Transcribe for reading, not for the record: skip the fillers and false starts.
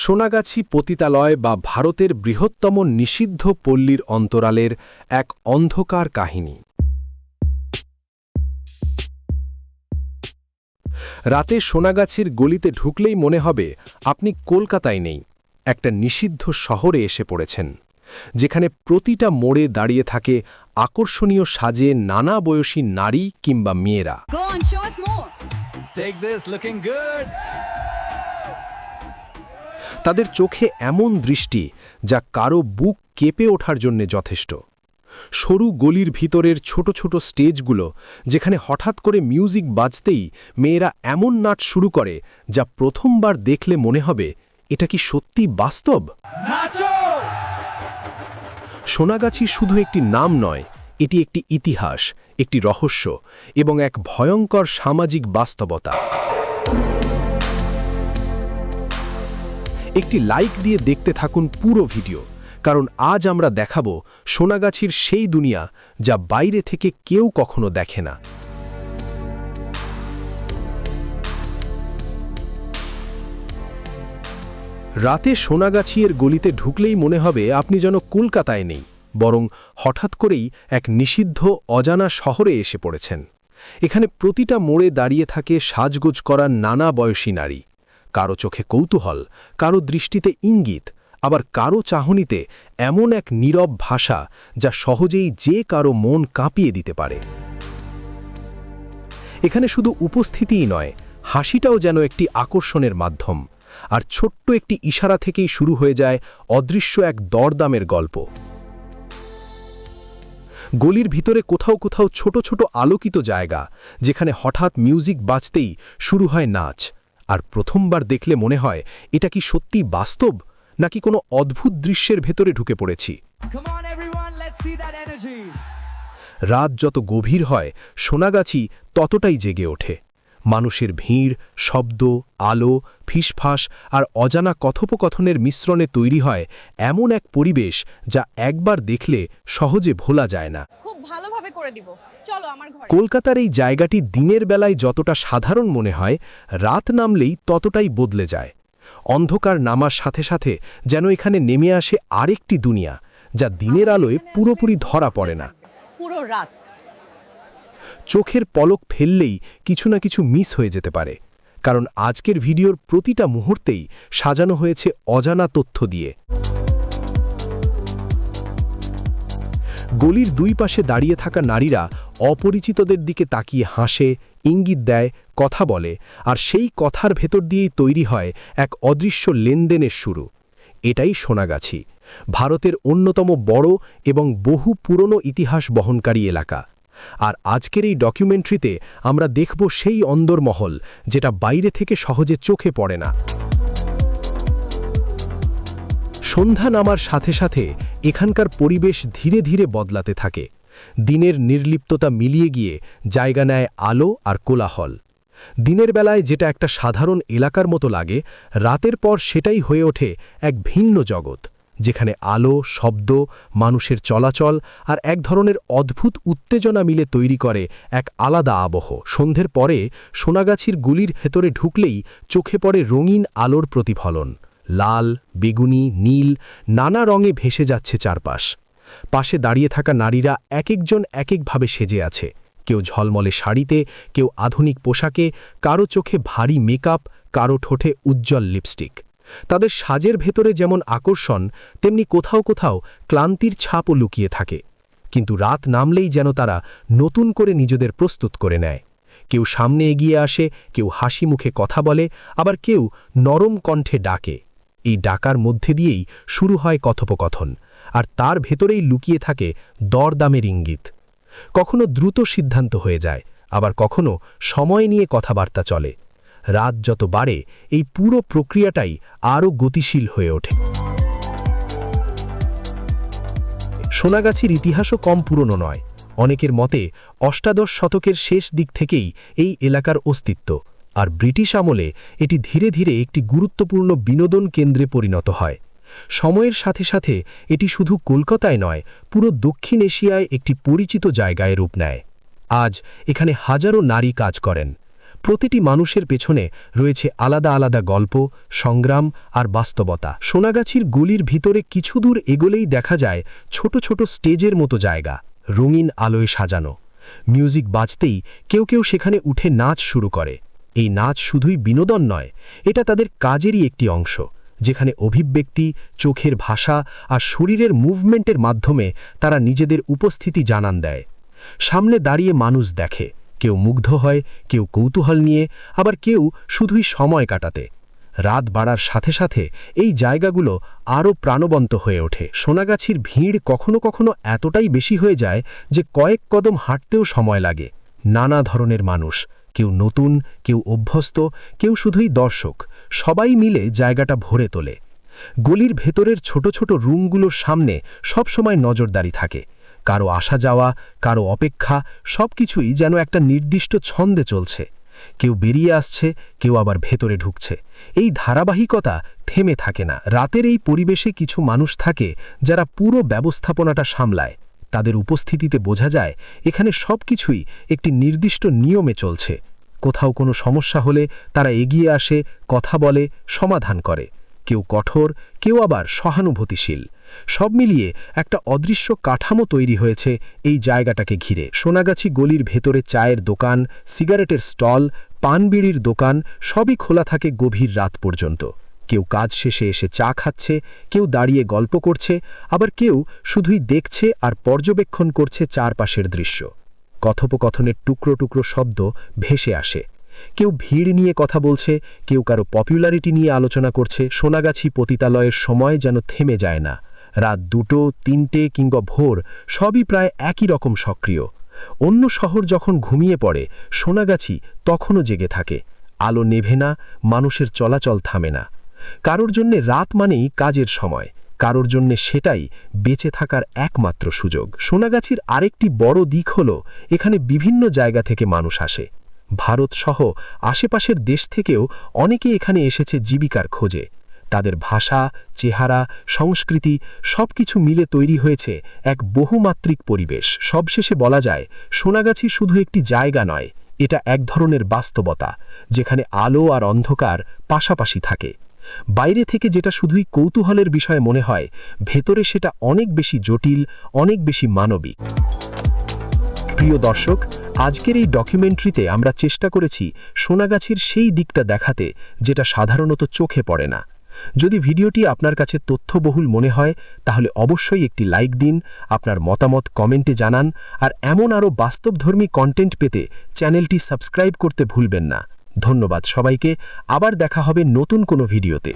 সোনাগাছি পতিতালয় বা ভারতের বৃহত্তম নিষিদ্ধ পল্লীর অন্তরালের এক অন্ধকার কাহিনী। রাতে সোনাগাছির গলিতে ঢুকলেই মনে হবে আপনি কলকাতায় নেই, একটা নিষিদ্ধ শহরে এসে পড়েছেন, যেখানে প্রতিটা মোড়ে দাঁড়িয়ে থাকে আকর্ষণীয় সাজে নানা বয়সী নারী কিংবা মেয়েরা। Go on, show us more. Take this, looking good. তাদের চোখে এমন দৃষ্টি যা কারো বুক কেঁপে ওঠার জন্য যথেষ্ট। সরু গলির ভিতরের ছোট ছোট স্টেজগুলো, যেখানে হঠাৎ করে মিউজিক বাজতেই মেয়েরা এমন নাচ শুরু করে যা প্রথমবার দেখলে মনে হবে এটা কি সত্যি বাস্তব। সোনাগাছি শুধু একটি নাম নয়, এটি একটি ইতিহাস, একটি রহস্য এবং এক ভয়ঙ্কর সামাজিক বাস্তবতা। একটি লাইক দিয়ে দেখতে থাকুন পুরো ভিডিও, কারণ আজ আমরা দেখাবো সোনাগাছির সেই দুনিয়া যা বাইরে থেকে কেউ কখনো দেখে না। রাতে সোনাগাছির গলিতে ঢুকলেই মনে হবে আপনি যেন কলকাতায় নেই, বরং হঠাৎ করেই এক নিষিদ্ধ অজানা শহরে এসে পড়েছেন। এখানে প্রতিটা মোড়ে দাঁড়িয়ে থাকে সাজগোজ করা নানা বয়সী নারী, কারো চোখে কৌতূহল, কারো দৃষ্টিতে ইঙ্গিত, আবার কারো চাহনিতে এমন এক নীরব ভাষা যা সহজেই যে কারো মন কাঁপিয়ে দিতে পারে। এখানে শুধু উপস্থিতিই নয়, হাসিটাও যেন একটি আকর্ষণের মাধ্যম, আর ছোট্ট একটি ইশারা থেকেই শুরু হয়ে যায় অদৃশ্য এক দরদামের গল্প। গলির ভিতরে কোথাও কোথাও ছোট ছোট আলোকিত জায়গা, যেখানে হঠাৎ মিউজিক বাজতেই শুরু হয় নাচ, আর প্রথমবার দেখলে মনে হয় এটা কি সত্যি বাস্তব নাকি কোনো অদ্ভুত দৃশ্যের ভেতরে ঢুকে পড়েছি। Come on, everyone, let's see that energy. রাত যত গভীর হয় সোনাগাছি ততটাই জেগে ওঠে। মানুষের ভিড়, শব্দ, আলো, ফিসফাস আর অজানা কথোপকথনের মিশ্রণে তৈরি হয় এমন এক পরিবেশ যা একবার দেখলে সহজে ভোলা যায় না। খুব ভালোভাবে করে দিব, চলো আমার ঘরে। কলকাতার এই জায়গাটি দিনের বেলায় যতটা সাধারণ মনে হয়, রাত নামলেই ততটাই বদলে যায়। অন্ধকার নামার সাথে সাথে যেন এখানে নেমে আসে আরেকটি দুনিয়া, যা দিনের আলোয় পুরোপুরি ধরা পড়ে না। পুরো রাত চোখের পলক ফেললেই কিছু না কিছু মিস হয়ে যেতে পারে, কারণ আজকের ভিডিওর প্রতিটা মুহূর্তেই সাজানো হয়েছে অজানা তথ্য দিয়ে। গলির দুই পাশে দাঁড়িয়ে থাকা নারীরা অপরিচিতদের দিকে তাকিয়ে হাসে, ইঙ্গিত দেয়, কথা বলে, আর সেই কথার ভেতর দিয়েই তৈরি হয় এক অদৃশ্য লেনদেনের শুরু। এটাই সোনাগাছি, ভারতের অন্যতম বড় এবং বহু পুরনো ইতিহাস বহনকারী এলাকা। আর আজকের এই ডকুমেন্টারিতে আমরা দেখব সেই অন্দরমহল যেটা বাইরে থেকে সহজে চোখে পড়ে না। সন্ধ্যা নামার সাথে সাথে এখানকার পরিবেশ ধীরে ধীরে বদলাতে থাকে। দিনের নির্লিপ্ততা মিলিয়ে গিয়ে জায়গা নেয় আলো আর কোলাহল। দিনের বেলায় যেটা একটা সাধারণ এলাকার মতো লাগে, রাতের পর সেটাই হয়ে ওঠে এক ভিন্ন জগৎ, যেখানে আলো, শব্দ, মানুষের চলাচল আর এক ধরনের অদ্ভুত উত্তেজনা মিলে তৈরি করে এক আলাদা আবহ। সন্ধ্যের পরে সোনাগাছির গলির ভেতরে ঢুকলেই চোখে পড়ে রঙিন আলোর প্রতিফলন। লাল, বেগুনি, নীল নানা রঙে ভেসে যাচ্ছে চারপাশ। পাশে দাঁড়িয়ে থাকা নারীরা এক একজন এক একভাবে সেজে আছে, কেউ ঝলমলে শাড়িতে, কেউ আধুনিক পোশাকে, কারো চোখে ভারী মেকআপ, কারো ঠোঁটে উজ্জ্বল লিপস্টিক। তাদের সাজের ভেতরে যেমন আকর্ষণ, তেমনি কোথাও কোথাও ক্লান্তির ছাপও লুকিয়ে থাকে। কিন্তু রাত নামলেই যেন তারা নতুন করে নিজেদের প্রস্তুত করে নেয়। কেউ সামনে এগিয়ে আসে, কেউ হাসি মুখে কথা বলে, আবার কেউ নরম কণ্ঠে ডাকে। এই ডাকার মধ্যে দিয়েই শুরু হয় কথোপকথন, আর তার ভেতরেই লুকিয়ে থাকে দরদামের ইঙ্গিত। কখনো দ্রুত সিদ্ধান্ত হয়ে যায়, আবার কখনো সময় নিয়ে কথাবার্তা চলে। রাত যত বাড়ে এই পুরো প্রক্রিয়াটাই আরও গতিশীল হয়ে ওঠে। সোনাগাছির ইতিহাসও কম পুরনো নয়। অনেকের মতে অষ্টাদশ শতকের শেষ দিক থেকেই এই এলাকার অস্তিত্ব, আর ব্রিটিশ আমলে এটি ধীরে ধীরে একটি গুরুত্বপূর্ণ বিনোদন কেন্দ্রে পরিণত হয়। সময়ের সাথে সাথে এটি শুধু কলকাতায় নয়, পুরো দক্ষিণ এশিয়ায় একটি পরিচিত জায়গায় রূপ নেয়। আজ এখানে হাজারো নারী কাজ করেন। প্রতিটি মানুষের পেছনে রয়েছে আলাদা আলাদা গল্প, সংগ্রাম আর বাস্তবতা। সোনাগাছির গলির ভিতরে কিছু দূর এগোলেই দেখা যায় ছোট ছোট স্টেজের মতো জায়গা, রঙিন আলোয় সাজানো। মিউজিক বাজতেই কেউ কেউ সেখানে উঠে নাচ শুরু করে। এই নাচ শুধুই বিনোদন নয়, এটা তাদের কাজেরই একটি অংশ, যেখানে অভিব্যক্তি, চোখের ভাষা আর শরীরের মুভমেন্টের মাধ্যমে তারা নিজেদের উপস্থিতি জানান দেয়। সামনে দাঁড়িয়ে মানুষ দেখে, কেউ মুগ্ধ হয়, কেউ কৌতূহল নিয়ে, আবার কেউ শুধুই সময় কাটাতে। রাত বাড়ার সাথে সাথে এই জায়গাগুলো আরও প্রাণবন্ত হয়ে ওঠে। সোনাগাছির ভিড় কখনো কখনো এতটাই বেশি হয়ে যায় যে কয়েক কদম হাঁটতেও সময় লাগে। নানা ধরনের মানুষ, কেউ নতুন, কেউ অভ্যস্ত, কেউ শুধুই দর্শক, সবাই মিলে জায়গাটা ভরে তোলে। গলির ভেতরের ছোট ছোট রুমগুলোর সামনে সবসময় নজরদারি থাকে। কারো আসা যাওয়া, কারো অপেক্ষা, সবকিছুই যেন একটা নির্দিষ্ট ছন্দে চলছে। কেউ বেরিয়ে আসছে, কেউ আবার ভেতরে ঢুকছে। এই ধারাবাহিকতা থেমে থাকে না। রাতের এই পরিবেশে কিছু মানুষ থাকে যারা পুরো ব্যবস্থাপনাটা সামলায়। তাদের উপস্থিতিতে বোঝা যায় এখানে সবকিছুই একটি নির্দিষ্ট নিয়মে চলছে। কোথাও কোনো সমস্যা হলে তারা এগিয়ে আসে, কথা বলে, সমাধান করে। কেউ কঠোর, কেউ আবার সহানুভূতিশীল। সব মিলিয়ে একটা অদৃশ্য কাঠামো তৈরি হয়েছে এই জায়গাটাকে ঘিরে। সোনাগাছি গলির ভেতরে চায়ের দোকান, সিগারেটের স্টল, পানবিড়ির দোকান সবই খোলা থাকে গভীর রাত পর্যন্ত। কেউ কাজ শেষে এসে চা খাচ্ছে, কেউ দাঁড়িয়ে গল্প করছে, আবার কেউ শুধুই দেখছে আর পর্যবেক্ষণ করছে চারপাশের দৃশ্য। কথোপকথনের টুকরো টুকরো শব্দ ভেসে আসে। কেউ ভিড় নিয়ে কথা বলছে, কেউ কারো পপুলারিটি নিয়ে আলোচনা করছে। সোনাগাছি পতিতালয়ের সময় যেন থেমে যায় না। রাত 2, 3 কিংবা ভোর সবই প্রায় একই রকম সক্রিয়। অন্য শহর যখন ঘুমিয়ে পড়ে, সোনাগাছি তখনও জেগে থাকে। আলো নেভে না, মানুষের চলাচল থামে না। কারোর জন্যে রাত মানেই কাজের সময়, কারোর জন্যে সেটাই বেঁচে থাকার একমাত্র সুযোগ। সোনাগাছির আরেকটি বড় দিক হল এখানে বিভিন্ন জায়গা থেকে মানুষ আসে। ভারত সহ আশেপাশের দেশ থেকেও অনেকে এখানে এসেছে জীবিকার খোঁজে। তাদের ভাষা, চেহারা, সংস্কৃতি সবকিছু মিলে তৈরি হয়েছে এক বহুমাত্রিক পরিবেশ। সবশেষে বলা যায়, সোনাগাছি শুধু একটি জায়গা নয়, এটা এক ধরনের বাস্তবতা, যেখানে আলো আর অন্ধকার পাশাপাশি থাকে। বাইরে থেকে যেটা শুধুই কৌতূহলের বিষয় মনে হয়, ভেতরে সেটা অনেক বেশি জটিল, অনেক বেশি মানবিক। প্রিয় দর্শক, আজকের এই ডকুমেন্টারিতে আমরা চেষ্টা করেছি সোনাগাছির সেই দিকটা দেখাতে যেটা সাধারণত চোখে পড়ে না। যদি ভিডিওটি আপনার কাছে তথ্যবহুল মনে হয় তাহলে অবশ্যই একটি লাইক দিন, আপনার মতামত কমেন্টে জানান, আর এমন আরও বাস্তবধর্মী কন্টেন্ট পেতে চ্যানেলটি সাবস্ক্রাইব করতে ভুলবেন না। ধন্যবাদ সবাইকে। আবার দেখা হবে নতুন কোনো ভিডিওতে।